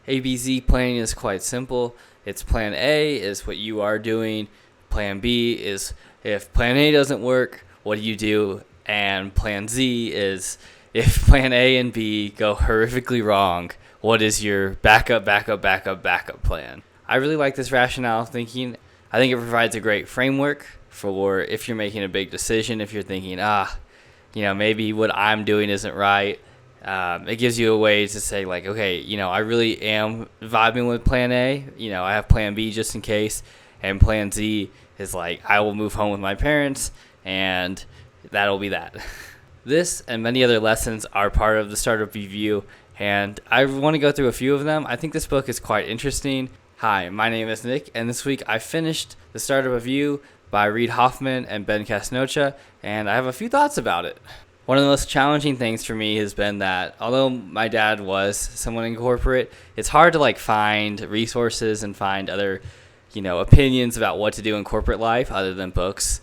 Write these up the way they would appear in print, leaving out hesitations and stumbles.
ABZ planning is quite simple. It's plan A is what you are doing. Plan B is if plan A doesn't work, what do you do? And plan Z is if plan A and B go horrifically wrong, what is your backup plan? I really like this rationale of thinking. I think it provides a great framework for if you're making a big decision, if you're thinking, maybe what I'm doing isn't right. It gives you a way to say, like, okay, I really am vibing with plan A. I have plan B just in case. And plan Z is like, I will move home with my parents, and that'll be that. This and many other lessons are part of the Startup Review, and I want to go through a few of them. I think this book is quite interesting. Hi, my name is Nick, and this week I finished the Startup Review by Reid Hoffman and Ben Casnocha, and I have a few thoughts about it. One of the most challenging things for me has been that although my dad was someone in corporate, it's hard to find resources and find other, opinions about what to do in corporate life other than books.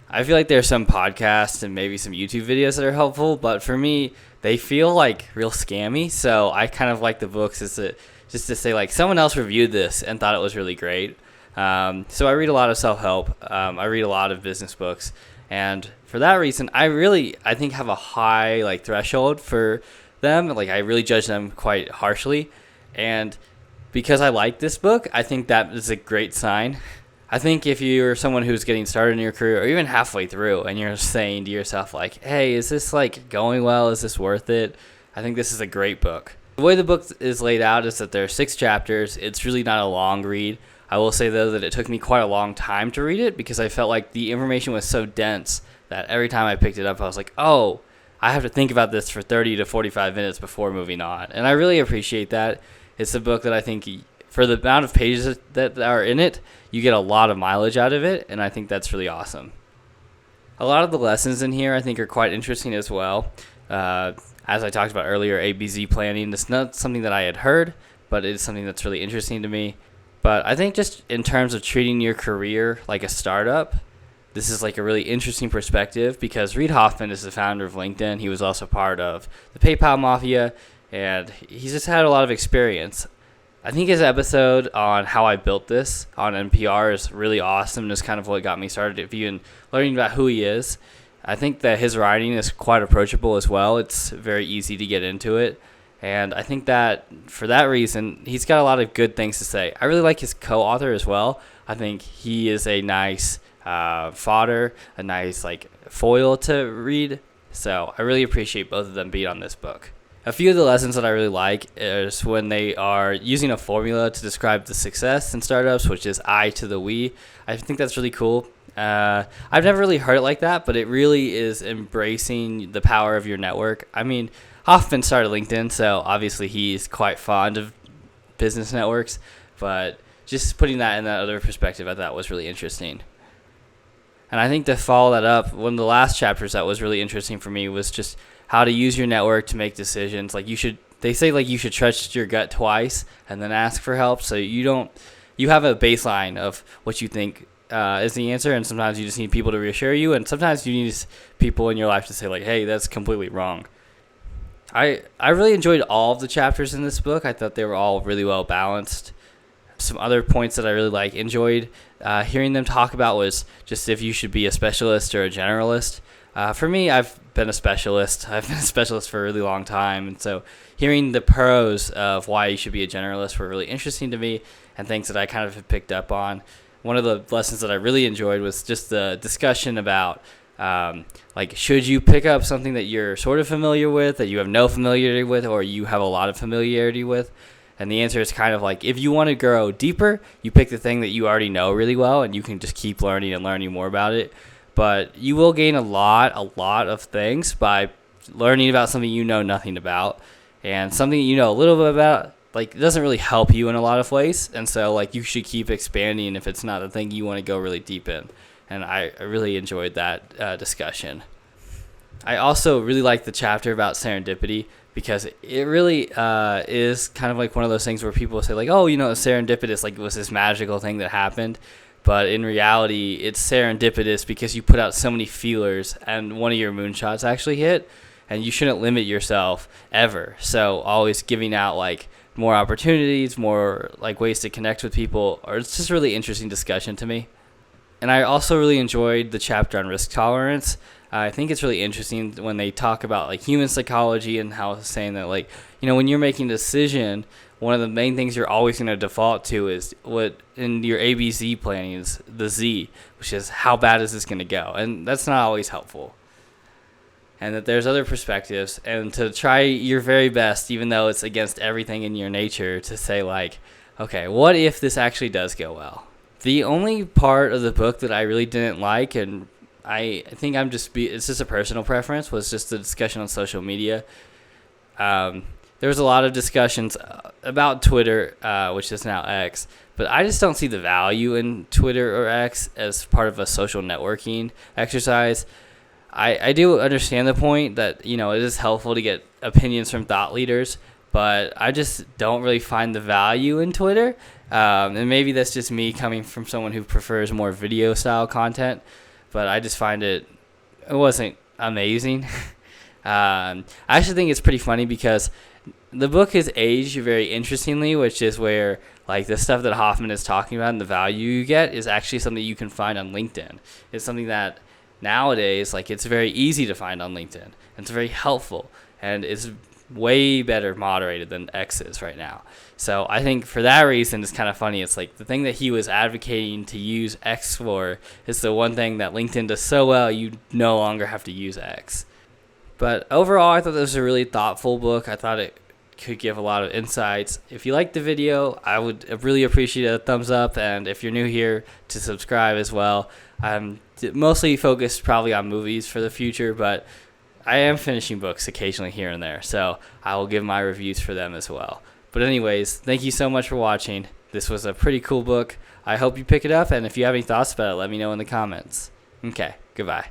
I feel like there's some podcasts and maybe some YouTube videos that are helpful, but for me, they feel like real scammy. So I kind of like the books just to say someone else reviewed this and thought it was really great. So I read a lot of self-help. I read a lot of business books. And for that reason, I think have a high threshold for them. I really judge them quite harshly. And because I like this book, I think that is a great sign. I think if you're someone who's getting started in your career or even halfway through and you're saying to yourself hey, is this going well? Is this worth it? I think this is a great book. The way the book is laid out is that there are 6 chapters. It's really not a long read. I will say, though, that it took me quite a long time to read it because I felt like the information was so dense that every time I picked it up, I was like, oh, I have to think about this for 30 to 45 minutes before moving on. And I really appreciate that. It's a book that I think, for the amount of pages that are in it, you get a lot of mileage out of it, and I think that's really awesome. A lot of the lessons in here I think are quite interesting as well. As I talked about earlier, ABZ planning, it's not something that I had heard, but it is something that's really interesting to me. But I think just in terms of treating your career like a startup, this is a really interesting perspective because Reid Hoffman is the founder of LinkedIn. He was also part of the PayPal Mafia, and he's just had a lot of experience. I think his episode on how I built this on NPR is really awesome and is kind of what got me started even learning about who he is. I think that his writing is quite approachable as well. It's very easy to get into it. And I think that for that reason, he's got a lot of good things to say. I really like his co-author as well. I think he is a nice fodder, a nice foil to read. So I really appreciate both of them being on this book. A few of the lessons that I really like is when they are using a formula to describe the success in startups, which is I to the we. I think that's really cool. I've never really heard it like that, but it really is embracing the power of your network. I mean, Hoffman started LinkedIn, so obviously he's quite fond of business networks, but just putting that in that other perspective I thought was really interesting. And I think to follow that up, one of the last chapters that was really interesting for me was just how to use your network to make decisions. They say you should trust your gut twice and then ask for help, so you have a baseline of what you think is the answer, and sometimes you just need people to reassure you, and sometimes you need people in your life to say hey, that's completely wrong. I really enjoyed all of the chapters in this book. I thought they were all really well balanced. Some other points that I really enjoyed hearing them talk about was just if you should be a specialist or a generalist. For me, I've been a specialist. I've been a specialist for a really long time, and so hearing the pros of why you should be a generalist were really interesting to me and things that I kind of have picked up on. One of the lessons that I really enjoyed was just the discussion about should you pick up something that you're sort of familiar with, that you have no familiarity with, or you have a lot of familiarity with? And the answer is kind of if you want to grow deeper, you pick the thing that you already know really well, and you can just keep learning and learning more about it. But you will gain a lot of things by learning about something you know nothing about, and something you know a little bit about. It doesn't really help you in a lot of ways, and so you should keep expanding if it's not the thing you want to go really deep in. And I really enjoyed that discussion. I also really like the chapter about serendipity because it really is kind of one of those things where people say serendipitous, it was this magical thing that happened. But in reality, it's serendipitous because you put out so many feelers and one of your moonshots actually hit, and you shouldn't limit yourself ever. So always giving out more opportunities, more like ways to connect with people, or it's just a really interesting discussion to me. And I also really enjoyed the chapter on risk tolerance. I think it's really interesting when they talk about like human psychology and how it's saying that, like, when you're making a decision, one of the main things you're always going to default to is what in your ABZ planning is the Z, which is how bad is this going to go? And that's not always helpful. And that there's other perspectives, and to try your very best, even though it's against everything in your nature, to say like, okay, what if this actually does go well? The only part of the book that I really didn't like, and I think it's just a personal preference, was just the discussion on social media. There was a lot of discussions about Twitter, which is now X, but I just don't see the value in Twitter or X as part of a social networking exercise. I do understand the point that, it is helpful to get opinions from thought leaders, but I just don't really find the value in Twitter. And maybe that's just me coming from someone who prefers more video style content, but I just find it wasn't amazing. I actually think it's pretty funny because the book is aged very interestingly, which is where like the stuff that Hoffman is talking about and the value you get is actually something you can find on LinkedIn. It's something that nowadays, like, it's very easy to find on LinkedIn, and it's very helpful, and it's way better moderated than X is right now. So I think for that reason, it's kind of funny. It's like the thing that he was advocating to use X for is the one thing that LinkedIn does so well, you no longer have to use X. But overall, I thought this was a really thoughtful book. I thought it could give a lot of insights. If you liked the video, I would really appreciate a thumbs up, and if you're new here, to subscribe as well. I'm mostly focused probably on movies for the future, but I am finishing books occasionally here and there, so I will give my reviews for them as well. But anyways, thank you so much for watching. This was a pretty cool book. I hope you pick it up, and if you have any thoughts about it, let me know in the comments. Okay, goodbye.